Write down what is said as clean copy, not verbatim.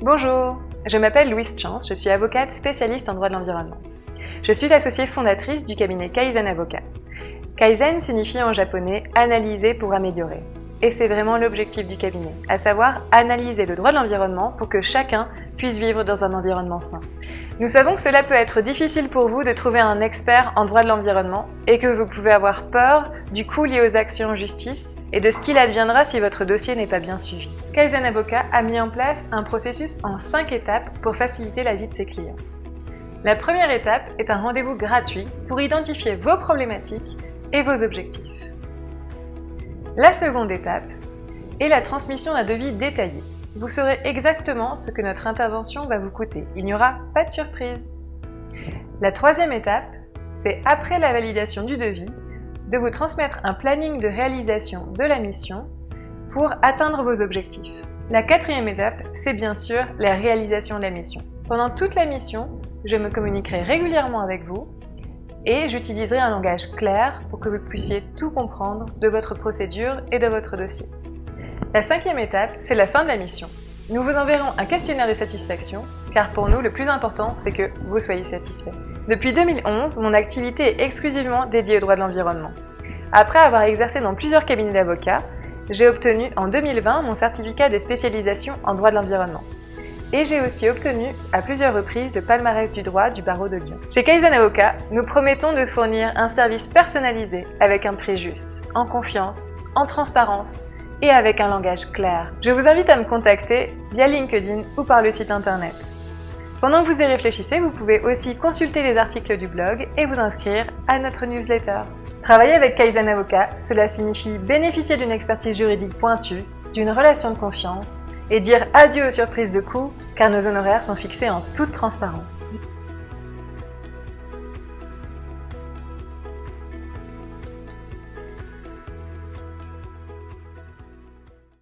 Bonjour, je m'appelle Louise Chance, je suis avocate spécialiste en droit de l'environnement. Je suis l'associée fondatrice du cabinet Kaizen Avocat. Kaizen signifie en japonais « analyser pour améliorer ». Et c'est vraiment l'objectif du cabinet, à savoir analyser le droit de l'environnement pour que chacun puisse vivre dans un environnement sain. Nous savons que cela peut être difficile pour vous de trouver un expert en droit de l'environnement et que vous pouvez avoir peur du coût lié aux actions en justice et de ce qu'il adviendra si votre dossier n'est pas bien suivi. Kaizen Avocat a mis en place un processus en 5 étapes pour faciliter la vie de ses clients. La première étape est un rendez-vous gratuit pour identifier vos problématiques et vos objectifs. La seconde étape est la transmission d'un devis détaillé. Vous saurez exactement ce que notre intervention va vous coûter. Il n'y aura pas de surprise. La troisième étape, c'est après la validation du devis, de vous transmettre un planning de réalisation de la mission pour atteindre vos objectifs. La quatrième étape, c'est bien sûr la réalisation de la mission. Pendant toute la mission, je me communiquerai régulièrement avec vous et j'utiliserai un langage clair pour que vous puissiez tout comprendre de votre procédure et de votre dossier. La cinquième étape, c'est la fin de la mission. Nous vous enverrons un questionnaire de satisfaction, car pour nous, le plus important, c'est que vous soyez satisfait. Depuis 2011, mon activité est exclusivement dédiée au droit de l'environnement. Après avoir exercé dans plusieurs cabinets d'avocats, j'ai obtenu en 2020 mon certificat de spécialisation en droit de l'environnement. Et j'ai aussi obtenu à plusieurs reprises le palmarès du droit du barreau de Lyon. Chez Kaizen Avocat, nous promettons de fournir un service personnalisé avec un prix juste, en confiance, en transparence et avec un langage clair. Je vous invite à me contacter via LinkedIn ou par le site internet. Pendant que vous y réfléchissez, vous pouvez aussi consulter les articles du blog et vous inscrire à notre newsletter. Travailler avec Kaizen Avocat, cela signifie bénéficier d'une expertise juridique pointue, d'une relation de confiance et dire adieu aux surprises de coûts, car nos honoraires sont fixés en toute transparence.